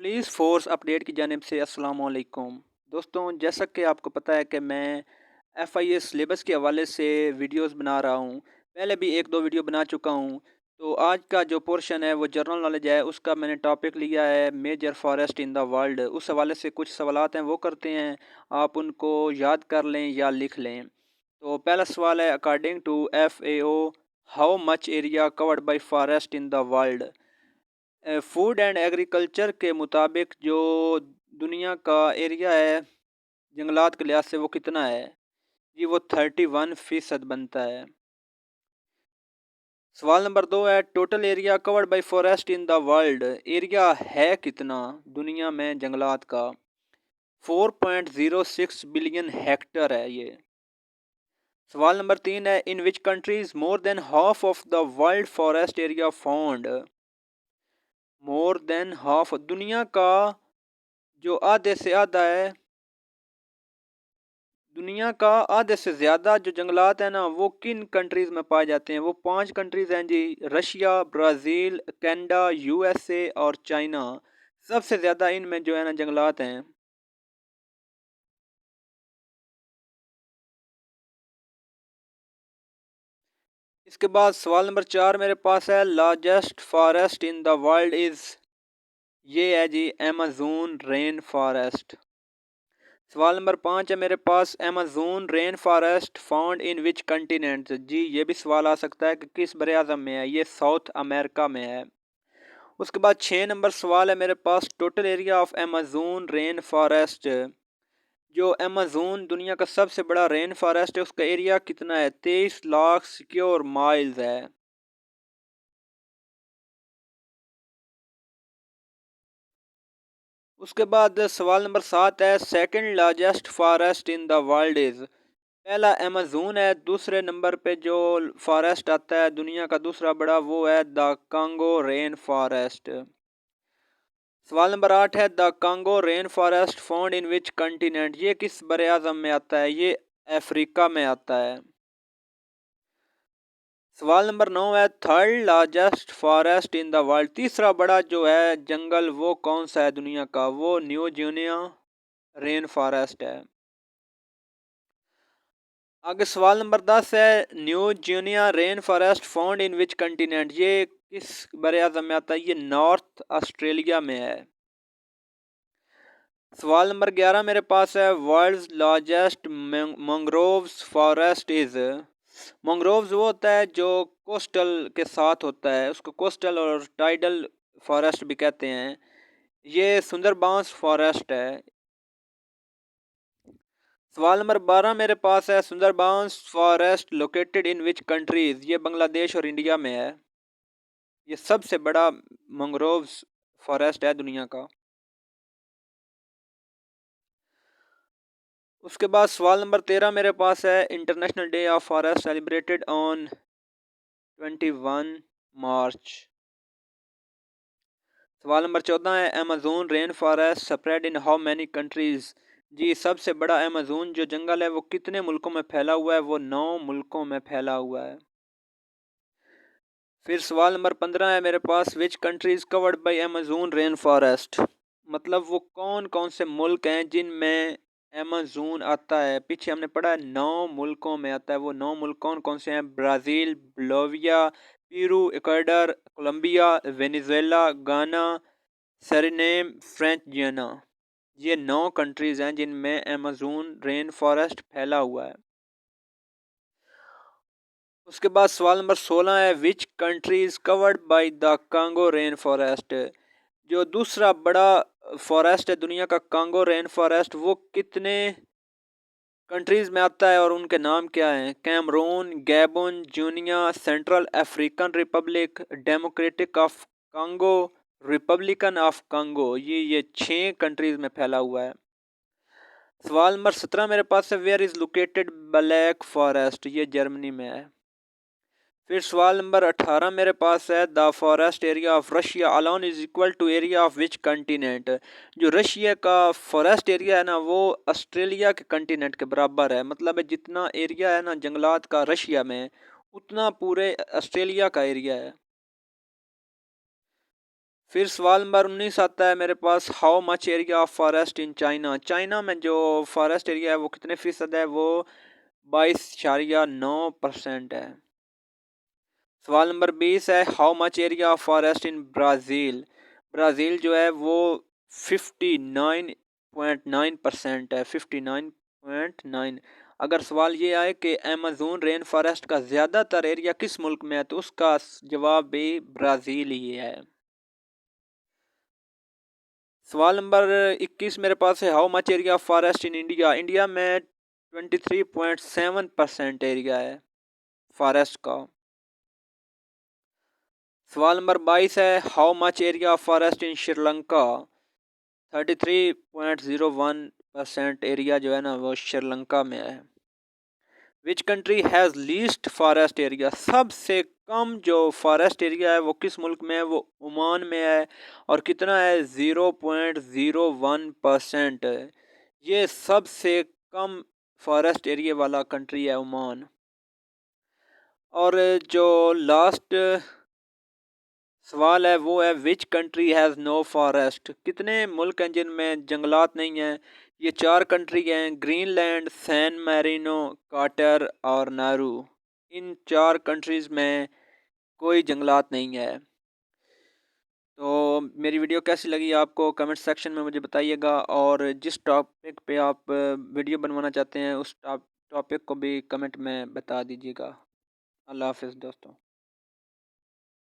Police force update की जानिब से अस्सलाम वालेकुम। दोस्तों, जैसा कि आपको पता है कि मैं एफआईए सिलेबस के हवाले से वीडियोस बना रहा हूँ। पहले भी 1-2 वीडियो बना चुका हूँ। तो आज का जो पोर्शन है वो जनरल नॉलेज है, उसका मैंने टॉपिक लिया है major forest in the world. उस हवाले से कुछ सवालात हैं वो करते हैं, आप उनको याद कर लें या लिख लें। तो पहला सवाल है, according to FAO how much area covered by forest in the world. Food and agriculture के मुताबिक जो दुनिया का एरिया है जंगलात के लिहाज से वो कितना है? जी वो 31% बनता है। सवाल नंबर 2 है, total area covered by forest in the world. Area है कितना दुनिया में जंगलात का? 4.06 बिलियन हेक्टर है ये। सवाल नंबर 3 है, in which countries more than half of the world forest area found. More than half दुनिया का जो आधे से आधा है, दुनिया का आधे से ज़्यादा जो जंगलात हैं ना वो किन कंट्रीज़ में पाए जाते हैं? वो 5 कंट्रीज़ हैं जी, रशिया, ब्राज़ील, कनाडा, यूएसए और चाइना। सबसे ज़्यादा इनमें जो है ना जंगलात हैं। इसके बाद सवाल नंबर 4 मेरे पास है, largest forest in the world is. ये है जी अमेज़न रेन फॉरेस्ट। सवाल नंबर 5 है मेरे पास, Amazon rain forest found in which continent. जी ये भी सवाल आ सकता है कि किस बरे आज़म में है? ये साउथ अमेरिका में है। उसके बाद 6 नंबर सवाल है मेरे पास, total area of Amazon rain forest. जो अमेज़न दुनिया का सबसे बड़ा रेन फॉरेस्ट है उसका एरिया कितना है? 23 लाख स्क्वायर माइल्स है। उसके बाद सवाल नंबर 7 है, second largest forest in the world is. पहला अमेज़न है, दूसरे नंबर पे जो फॉरेस्ट आता है दुनिया का दूसरा बड़ा वो है द कांगो रेन फॉरेस्ट। सवाल नंबर 8 है, the Congo rain forest found in which continent. ये किस बरे आज़म में आता है? ये अफ्रीका में आता है। सवाल नंबर 9 है, third largest forest in the world. तीसरा बड़ा जो है जंगल वो कौन सा है दुनिया का? वो न्यू गिनिया रेन फॉरेस्ट है। आगे सवाल नंबर 10 है, new Guinea rain forest found in which continent. ये किस बरे आज़म में आता है? ये नॉर्थ ऑस्ट्रेलिया में है। सवाल नंबर 11 मेरे पास है, world's largest mangroves forest is. Mangroves वो होता है जो कोस्टल के साथ होता है, उसको कोस्टल और टाइडल फॉरेस्ट भी कहते हैं। ये सुंदरबांस फॉरेस्ट है। सवाल नंबर 12 मेरे पास है, Sundarbans forest located in which countries. ये बांग्लादेश और इंडिया में है। ये सबसे बड़ा मैंग्रोव्स फॉरेस्ट है दुनिया का। उसके बाद सवाल नंबर 13 मेरे पास है, international day of forest celebrated on 21 March. सवाल नंबर 14 है, Amazon rain forest spread in how many countries. जी सबसे बड़ा अमेज़न जो जंगल है वो कितने मुल्कों में फैला हुआ है? वो 9 मुल्कों में फैला हुआ है। फिर सवाल नंबर 15 है मेरे पास, which countries covered by Amazon rain forest. मतलब वो कौन कौन से मुल्क हैं जिनमें अमेज़न आता है? पीछे हमने पढ़ा है 9 मुल्कों में आता है। वो 9 मुल्क कौन कौन से हैं? Brazil, Bolivia, Peru, Ecuador, Colombia, Venezuela, Ghana, Suriname, French Ziana. ये 9 कंट्रीज़ हैं जिनमें अमेज़न रेन फॉरेस्ट फैला हुआ है। उसके बाद सवाल नंबर 16 है, which country is covered by the Congo rain forest. जो दूसरा बड़ा फॉरेस्ट है दुनिया का कांगो रेन फॉरेस्ट, वो कितने कंट्रीज में आता है और उनके नाम क्या हैं? कैमरून, गैबन, जूनिया, Central African Republic, Democratic of Congo, Republican of Congo. ये 6 कंट्रीज में फैला हुआ है। सवाल नंबर 17 मेरे पास है, where is located Black Forest. ये जर्मनी में है। फिर सवाल नंबर 18 मेरे पास है, the forest area of Russia alone is equal to area of which continent. जो रशिया का फॉरेस्ट एरिया है ना वो ऑस्ट्रेलिया के कंटिनेंट के बराबर है। मतलब है जितना एरिया है ना जंगलात का रशिया में, उतना पूरे ऑस्ट्रेलिया का एरिया है। फिर सवाल नंबर 19 आता है मेरे पास, how much area of forest in China. China में जो फॉरेस्ट एरिया है वो कितने फीसद है, वो 22.9% है। सवाल नंबर 20 है, how much area of forest in Brazil. Brazil जो है वो 59.9% है, 59.9। अगर सवाल ये आए कि अमेज़न रेन फॉरेस्ट का ज़्यादातर एरिया किस मुल्क में है, तो उसका जवाब भी ब्राज़ील ही है। सवाल नंबर 21 मेरे पास है, how much area of forest in India. India में 23.7% एरिया है फॉरेस्ट का। सवाल नंबर 22 है, how much area of forest in Sri Lanka. 33.01% area जो है ना वो श्रीलंका में है। Which country has least forest area. सबसे कम जो फॉरेस्ट एरिया है वो किस मुल्क में है, वो ओमान में है। और कितना है, 0.01%। ये सबसे कम फॉरेस्ट एरिया वाला कंट्री है ओमान। और जो लास्ट सवाल है वो है, which country has no forest. कितने मुल्क हैं जिनमें जंगलात नहीं हैं। ये 4 कंट्री हैं, ग्रीनलैंड, सैन मैरिनो, काटर और नारू। इन 4 कंट्रीज़ में कोई जंगलात नहीं है। तो मेरी वीडियो कैसी लगी आपको कमेंट सेक्शन में मुझे बताइएगा, और जिस टॉपिक पे आप वीडियो बनवाना चाहते हैं उस टॉपिक को भी कमेंट में बता दीजिएगा। अल्लाह हाफ़िज़ दोस्तों।